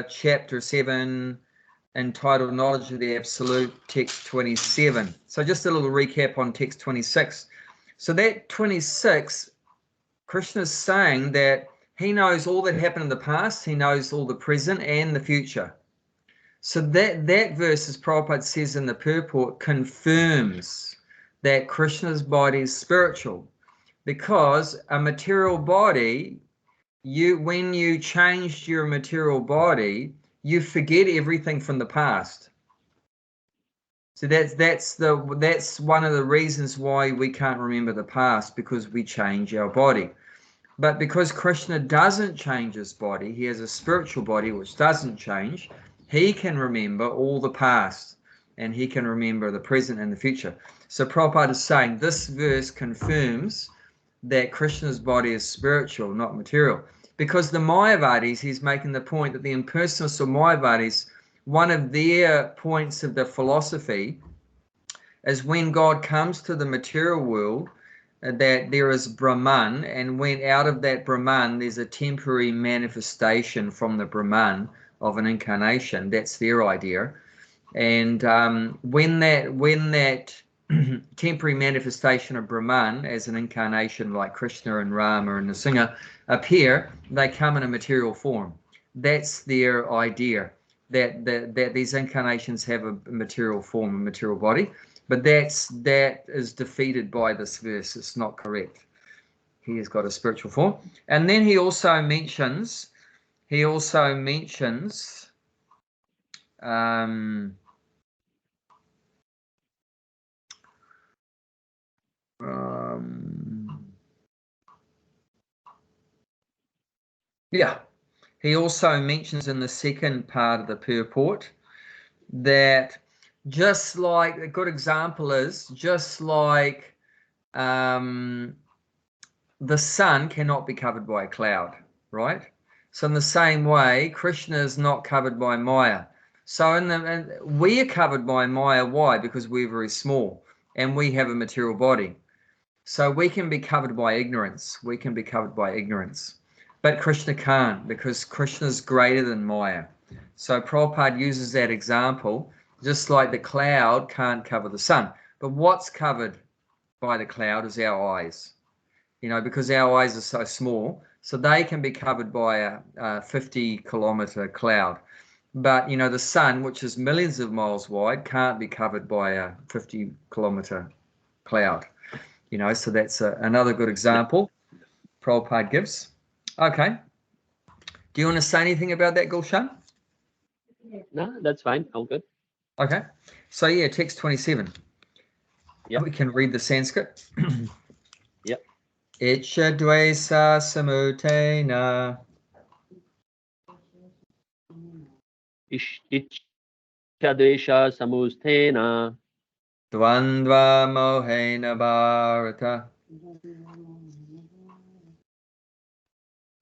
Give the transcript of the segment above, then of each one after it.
chapter 7, entitled Knowledge of the Absolute, text 27. So just a little recap on text 26. So that 26, Krishna is saying that he knows all that happened in the past, he knows all the present and the future. So that verse, as Prabhupada says in the purport, confirms that Krishna's body is spiritual, because a material body, when you changed your material body, you forget everything from the past. So that's one of the reasons why we can't remember the past, because we change our body. But because Krishna doesn't change his body, he has a spiritual body which doesn't change, he can remember all the past, and he can remember the present and the future. So Prabhupada is saying this verse confirms that Krishna's body is spiritual, not material. Because the Mayavadis, he's making the point that the impersonalists or Mayavadis, one of their points of the philosophy is when God comes to the material world, that there is Brahman, and when out of that Brahman there's a temporary manifestation from the Brahman of an incarnation. That's their idea. And when that temporary manifestation of Brahman as an incarnation like Krishna and Rama and Nrsimha appear, they come in a material form. That's their idea, that these incarnations have a material form, a material body. But that is defeated by this verse. It's not correct. He has got a spiritual form. And then he also mentions he also mentions in the second part of the purport that just like, a good example is, just like the sun cannot be covered by a cloud, right? So in the same way, Krishna is not covered by Maya. So we are covered by Maya. Why? Because we're very small and we have a material body. So we can be covered by ignorance. We can be covered by ignorance. But Krishna can't, because Krishna is greater than Maya. So Prabhupada uses that example, just like the cloud can't cover the sun. But what's covered by the cloud is our eyes. Because our eyes are so small, so they can be covered by a 50-kilometer cloud. But, the sun, which is millions of miles wide, can't be covered by a 50-kilometer cloud. So that's another good example Prabhupada gives. Okay. Do you want to say anything about that, Gulshan? No, that's fine. All good. Okay. So, text 27. Yep. We can read the Sanskrit. Yep. Icha dvesa samutena. Icha dvesha samustena. Dvandva mohena bharata.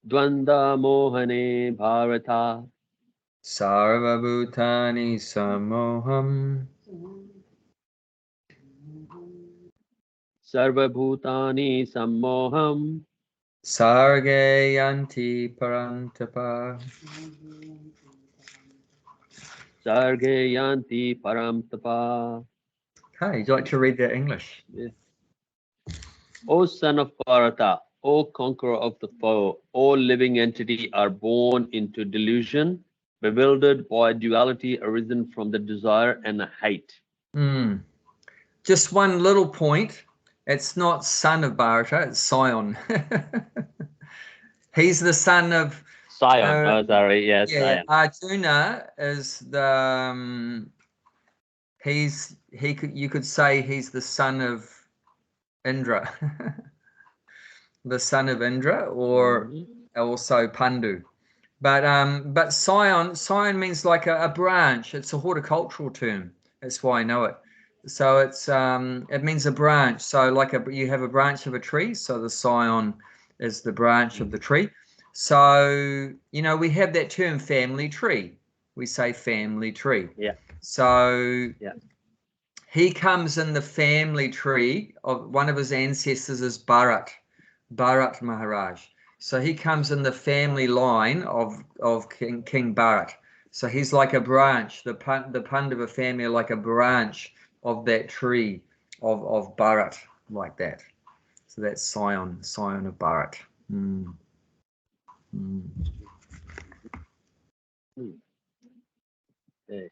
Dvanda mohane bharata. Sarva bhutani samoham. Sarva bhutani sammoham. Sarge yanti parantapa. Sarge yanti paramtapa. Okay, would you like to read that English? Yeah. O son of Bharata, O conqueror of the foe, all living entity are born into delusion, bewildered by duality arisen from the desire and the hate. Just one little point. It's not son of Bharata, it's Sion. He's the son of Sion. Sorry, yes. Yeah, Arjuna is the you could say he's the son of Indra. The son of Indra, or also Pandu. But Sion means like a branch. It's a horticultural term. That's why I know it. So it means a branch. So like you have a branch of a tree. So the Sion is the branch of the tree. So we have that term family tree. We say family tree. Yeah. So he comes in the family tree of one of his ancestors is Bharat Maharaj. So he comes in the family line of King Bharat. So he's like a branch. The Pandava family are like a branch of that tree of Bharat, like that. So that's Scion of Bharat. Mm. Mm. Okay.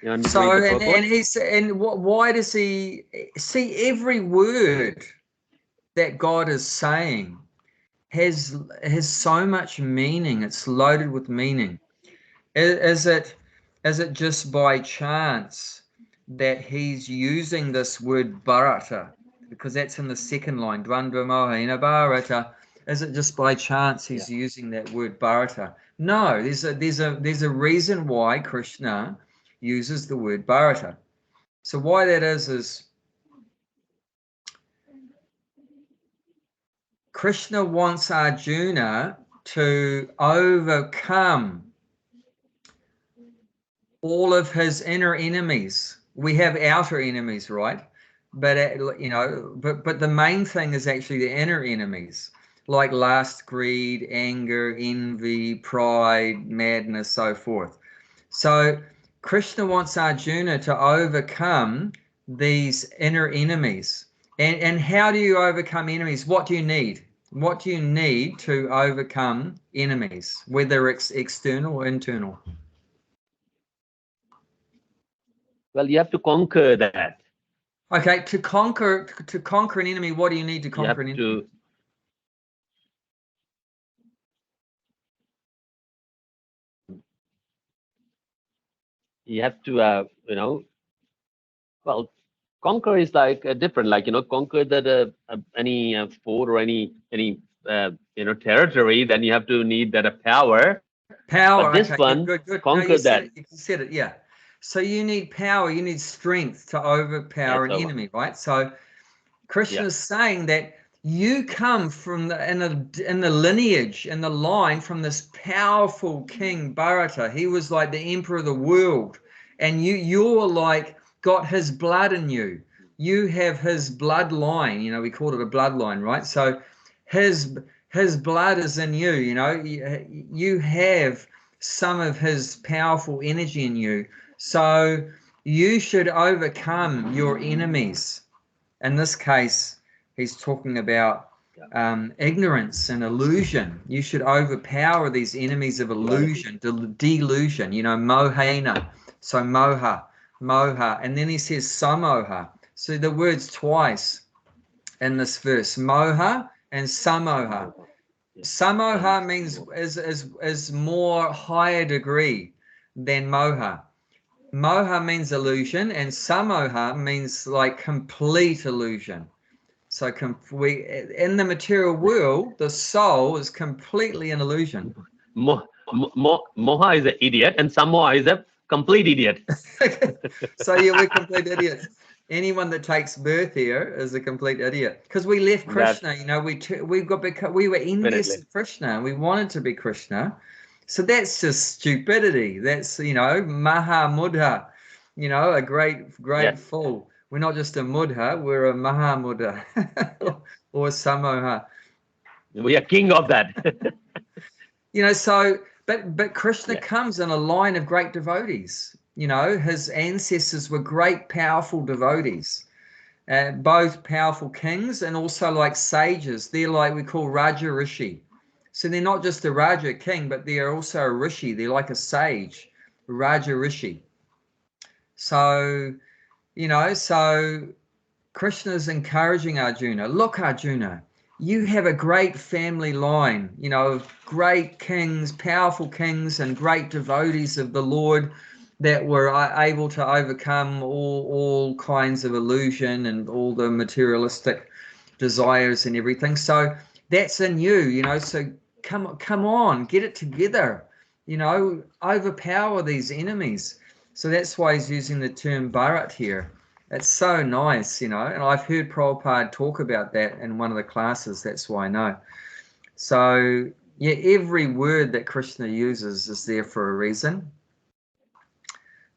You want me to So read the purport? why does he see every word that God is saying has so much meaning? It's loaded with meaning. Is it just by chance that he's using this word Bharata, because that's in the second line, Dvandva Mohina Bharata? Is it just by chance he's using that word Bharata? No, there's a reason why Krishna uses the word Bharata. So why that is Krishna wants Arjuna to overcome all of his inner enemies. We have outer enemies, right? But but the main thing is actually the inner enemies, like lust, greed, anger, envy, pride, madness, so forth. So Krishna wants Arjuna to overcome these inner enemies. And how do you overcome enemies? What do you need? What do you need to overcome enemies, whether it's external or internal? Well, you have to conquer that. Okay, to conquer an enemy, what do you need to conquer an enemy? You have to, well, conquer is like different, like, conquer any fort or any territory, then you have to need that power. Power. But this Okay, one, good. No, conquer you said that. it. You said it. Yeah. So you need power. You need strength to overpower an enemy, right? So Krishna is saying that you come from in the lineage, in the line from this powerful King Bharata. He was like the emperor of the world, and you're like got his blood in you. You have his bloodline. We called it a bloodline, right? So his blood is in you. You have some of his powerful energy in you. So you should overcome your enemies. In this case, he's talking about ignorance and illusion. You should overpower these enemies of illusion, delusion, mohena. So moha. And then he says samoha. So the words twice in this verse, moha and samoha. Samoha means is more higher degree than moha. Moha means illusion, and samoha means like complete illusion. So in the material world, the soul is completely an illusion. Moha is an idiot, and samoha is a complete idiot. So yeah, we're complete idiots. Anyone that takes birth here is a complete idiot, because we left Krishna. We were envious of Krishna. We wanted to be Krishna. So that's just stupidity. That's maha mudha, a great fool. We're not just a mudha, we're a maha mudha or samoha. We are king of that. So but Krishna comes in a line of great devotees. His ancestors were great, powerful devotees, both powerful kings and also like sages. They're like we call Raja Rishi. So they're not just a Raja king, but they're also a Rishi. They're like a sage, Raja Rishi. So, so Krishna's encouraging Arjuna. Look, Arjuna, you have a great family line, of great kings, powerful kings, and great devotees of the Lord that were able to overcome all kinds of illusion and all the materialistic desires and everything. So that's in you, so come on, get it together, overpower these enemies. So that's why he's using the term Bharat here. It's so nice, and I've heard Prabhupada talk about that in one of the classes. That's why I know. So yeah, every word that Krishna uses is there for a reason.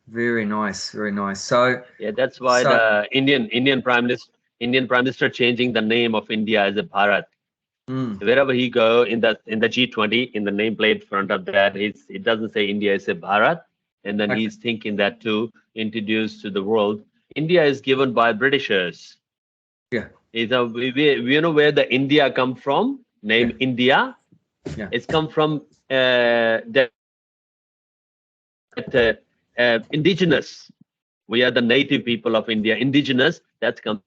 Very nice, very nice. So yeah, that's why the Indian Prime Minister changing the name of India as a Bharat. Wherever he go in the G20, in the nameplate front of that, it doesn't say India, it's a Bharat, and then he's thinking that to introduce to the world. India is given by Britishers. Yeah. We know where the India come from. Name India. Yeah. It's come from indigenous. We are the native people of India. Indigenous. That's come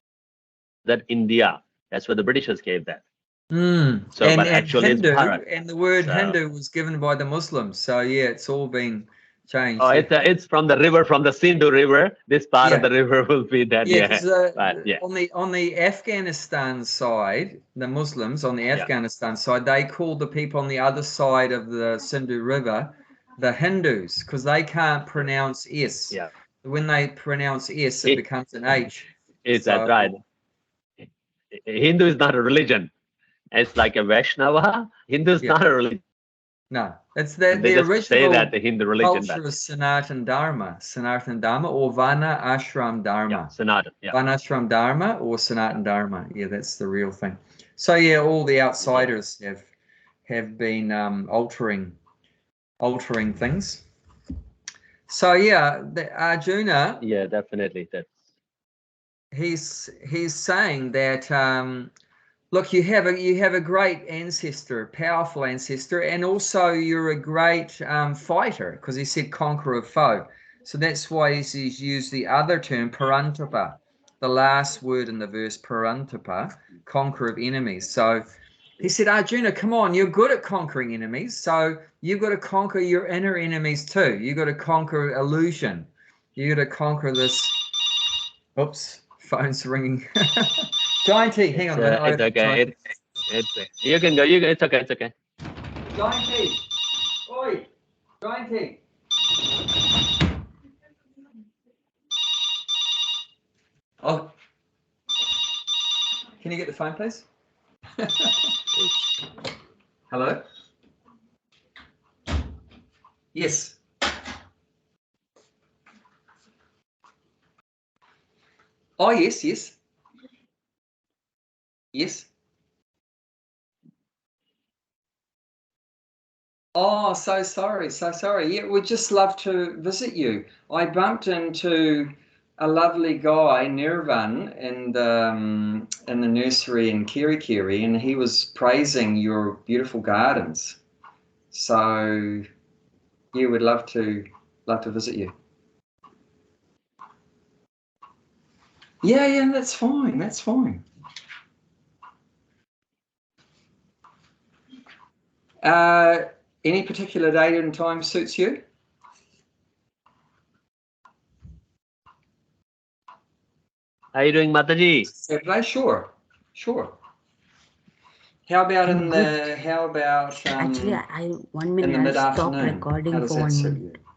that India. That's where the Britishers gave that. So, and, but actually Hindu, it's Bharat. and the word Hindu was given by the Muslims. So yeah, it's all been changed. Oh, it's from the river, from the Sindhu River. This part of the river will be that. On the Afghanistan side, the Muslims on the Afghanistan side, they call the people on the other side of the Sindhu River the Hindus because they can't pronounce S. Yeah. When they pronounce S, it becomes an H. Is that right? Hindu is not a religion. It's like a Vaishnava. Hindu is not a religion. No, it's the original say that the Hindu religion culture is Sanatan Dharma or Vana Ashram Dharma. Yeah, Sanatan. Yeah. Vana Ashram Dharma or Sanatan Dharma. Yeah, that's the real thing. So yeah, all the outsiders have been altering things. So yeah, Arjuna. Yeah, definitely. He's saying that. Look, you have a great ancestor, a powerful ancestor, and also you're a great fighter, because he said conqueror of foe. So that's why he's used the other term, parantapa, the last word in the verse, parantapa, conqueror of enemies. So he said, Arjuna, come on, you're good at conquering enemies, so you've got to conquer your inner enemies too. You've got to conquer illusion. You've got to conquer this. Oops, phone's ringing. Giant T, hang on a minute. It's okay. You can go. It's okay. It's okay. Giant T. Oi, Giant T. Oh, can you get the phone, please? Hello? Yes. Oh, yes. Yes. Oh, so sorry. Yeah, we'd just love to visit you. I bumped into a lovely guy, Nirvan, in the nursery in Kirikiri, and he was praising your beautiful gardens. So, yeah, we'd love to visit you. Yeah, that's fine. Any particular date and time suits you? How are you doing, Mataji? Saturday, sure. How about Actually, I 1 minute. in the I'll stop mid-afternoon? recording How does for that 1 suit minute. you?